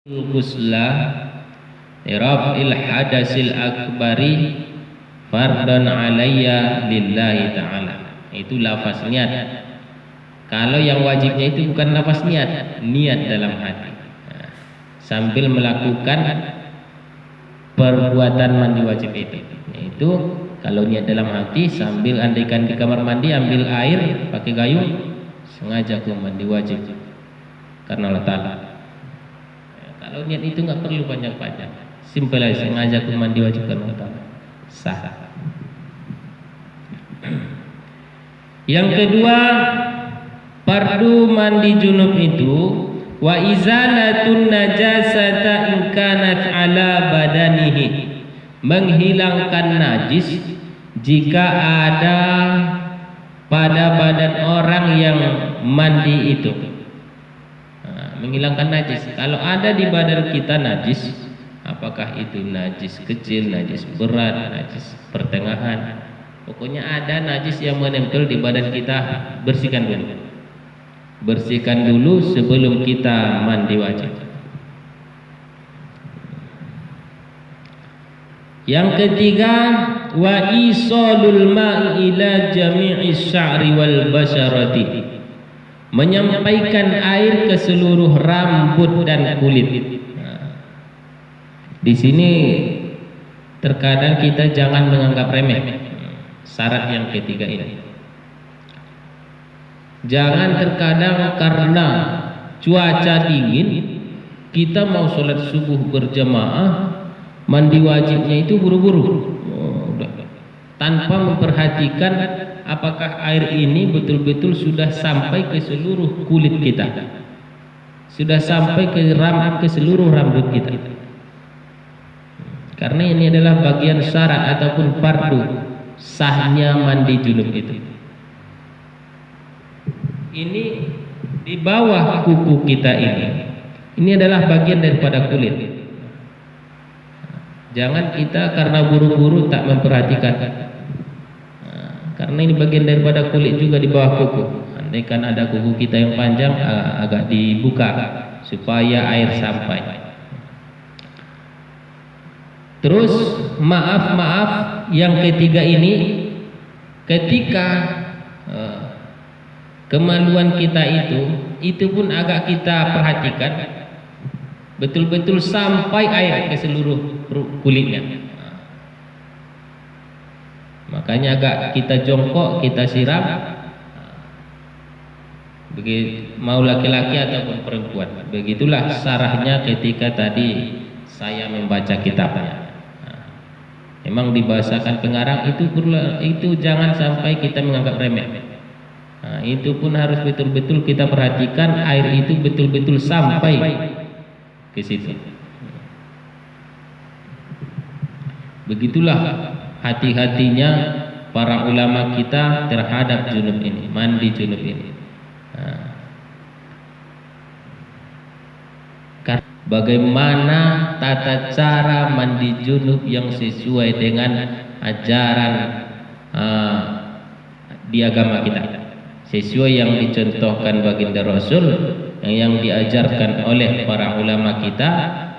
Ghusla raf'il hadasil akbari fardan alayya lillahi ta'ala. Itu lafaz niat. Kalau yang wajibnya itu bukan lafaz niat, niat dalam hati. Nah, sambil melakukan perbuatan mandi wajib itu. Itu kalau niat dalam hati sambil andaikan di kamar mandi ambil air pakai gayung, sengaja aku mandi wajib karena Allah Ta'ala. Kalau niat itu nggak perlu banyak-banyak, simpel aja, sengaja aku mandi wajib karena Allah Ta'ala, sah. Yang kedua, fardu mandi junub itu wa izalatun najasata in kanat ala badanihi, menghilangkan najis jika ada pada badan orang yang mandi itu. Menghilangkan najis. Kalau ada di badan kita najis, apakah itu najis kecil, najis berat, najis pertengahan, pokoknya ada najis yang menempel di badan kita, bersihkan dulu. Bersihkan dulu sebelum kita mandi wajib. Yang ketiga, wa isalul ma'i ila jami'i sya'ri wal basyarati, menyampaikan air ke seluruh rambut dan kulit. Nah, di sini terkadang kita jangan menganggap remeh syarat yang ketiga ini. Jangan terkadang karena cuaca dingin kita mau sholat subuh berjamaah, mandi wajibnya itu buru-buru, tanpa memperhatikan apakah air ini betul-betul sudah sampai ke seluruh kulit kita, sudah sampai ke seluruh rambut kita. Karena ini adalah bagian syarat ataupun fardu sahnya mandi junub itu. Ini di bawah kuku kita ini adalah bagian daripada kulit. Jangan kita karena buru-buru tak memperhatikan. Karena ini bagian daripada kulit juga di bawah kuku. Andaikan ada kuku kita yang panjang, agak dibuka supaya air sampai. Terus maaf yang ketiga ini, ketika kemaluan kita itu pun agak kita perhatikan, betul-betul sampai air ke seluruh kulitnya. Makanya agak kita jongkok, kita siram, begitu mau laki-laki ataupun perempuan. Begitulah sarahnya ketika tadi saya membaca kitabnya. Memang dibahasakan pengarang itu jangan sampai kita menganggap remeh. Itu pun harus betul-betul kita perhatikan, air itu betul-betul sampai ke situ. Begitulah hati-hatinya para ulama kita terhadap junub ini, mandi junub ini. Bagaimana tata cara mandi junub yang sesuai dengan ajaran di agama kita, sesuai yang dicontohkan baginda Rasul, yang diajarkan oleh para ulama kita.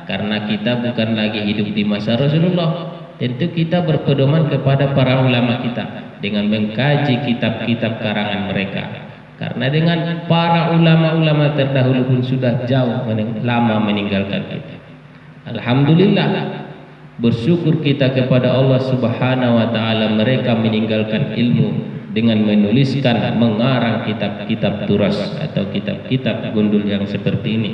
Karena kita bukan lagi hidup di masa Rasulullah, tentu kita berpedoman kepada para ulama kita dengan mengkaji kitab-kitab karangan mereka. Karena dengan para ulama-ulama terdahulu pun sudah jauh lama meninggalkan kita. Alhamdulillah, bersyukur kita kepada Allah Subhanahu wa taala, mereka meninggalkan ilmu dengan menuliskan, mengarang kitab-kitab turas atau kitab-kitab gundul yang seperti ini.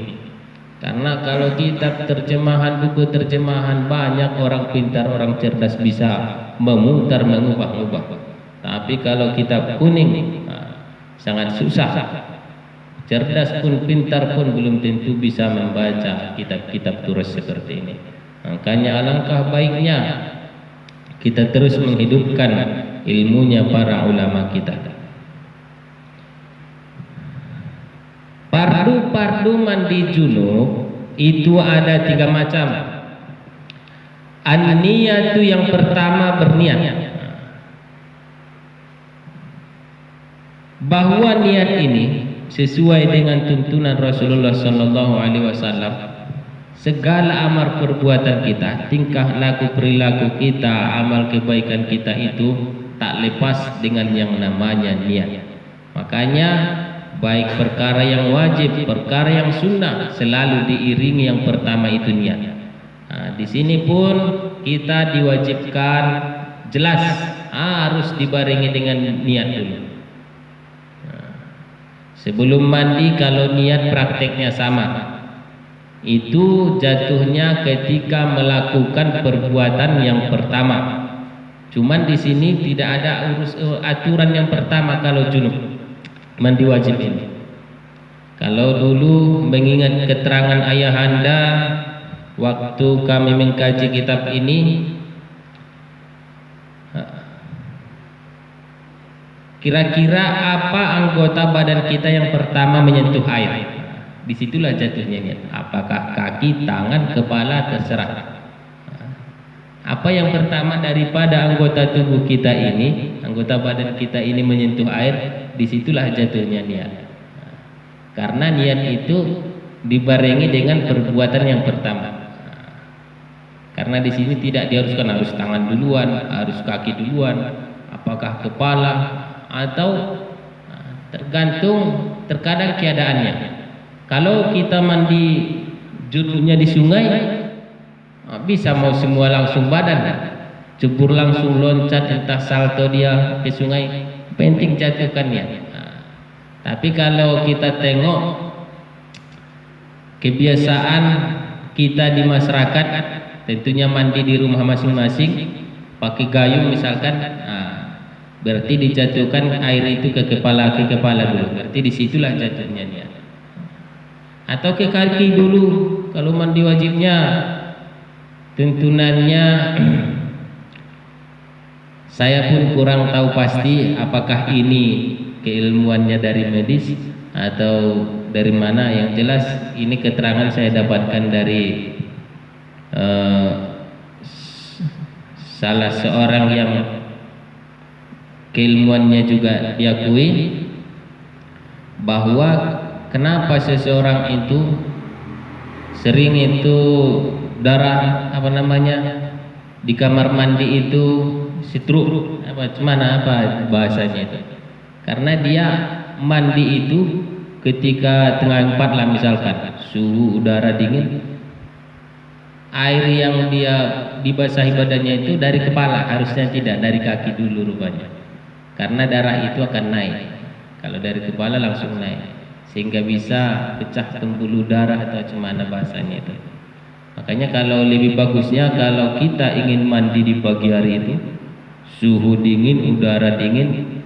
Karena kalau kitab terjemahan, buku terjemahan, banyak orang pintar, orang cerdas bisa memutar, mengubah-ubah. Tapi kalau kitab kuning, sangat susah. Cerdas pun, pintar pun belum tentu bisa membaca kitab-kitab turas seperti ini. Makanya alangkah baiknya kita terus menghidupkan ilmunya para ulama kita. Fardu mandi junub itu ada 3 macam. An-niyatu, yang pertama berniat. Bahwa niat ini sesuai dengan tuntunan Rasulullah sallallahu alaihi wasallam segala amal perbuatan kita, tingkah laku perilaku kita, amal kebaikan kita itu tak lepas dengan yang namanya niat. Makanya baik perkara yang wajib, perkara yang sunnah selalu diiringi yang pertama itu niat. Nah, di sini pun kita diwajibkan jelas harus dibarengi dengan niat dulu. Nah, sebelum mandi kalau niat prakteknya sama, itu jatuhnya ketika melakukan perbuatan yang pertama. Cuman di sini tidak ada aturan yang pertama kalau junub mandi wajib ini. Kalau dulu mengingat keterangan ayahanda waktu kami mengkaji kitab ini, kira-kira apa anggota badan kita yang pertama menyentuh air? Disitulah jatuhnya niat. Apakah kaki, tangan, kepala, terserah. Apa yang pertama daripada anggota tubuh kita ini, anggota badan kita ini menyentuh air, disitulah jatuhnya niat. Karena niat itu dibarengi dengan perbuatan yang pertama. Karena di sini tidak diharuskan harus tangan duluan, harus kaki duluan, apakah kepala, atau tergantung terkadang keadaannya. Kalau kita mandi junubnya di sungai, bisa mau semua langsung badan, cebur langsung loncat entah salto dia ke sungai, penting jatuhkan niat. Tapi kalau kita tengok kebiasaan kita di masyarakat, tentunya mandi di rumah masing-masing pakai gayung misalkan, berarti dijatuhkan air itu ke kepala dulu, berarti disitulah jatuhnya niat. Atau ke kaki dulu kalau mandi wajibnya, tentunannya saya pun kurang tahu pasti apakah ini keilmuannya dari medis atau dari mana. Yang jelas ini keterangan saya dapatkan dari salah seorang yang keilmuannya juga diakui, bahwa kenapa seseorang itu sering itu darah di kamar mandi itu stroke, apa bahasanya itu, karena dia mandi itu ketika tengah 4 lah misalkan, suhu udara dingin, air yang dia dibasahi badannya itu dari kepala, harusnya tidak dari kaki dulu rupanya, karena darah itu akan naik kalau dari kepala langsung naik, sehingga bisa pecah pembuluh darah atau cemana bahasanya itu. Makanya kalau lebih bagusnya kalau kita ingin mandi di pagi hari itu, suhu dingin, udara dingin,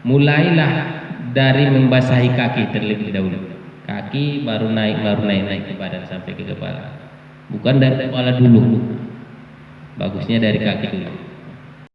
mulailah dari membasahi kaki terlebih dahulu. Kaki baru naik ke badan sampai ke kepala. Bukan dari kepala dulu. Bagusnya dari kaki dulu.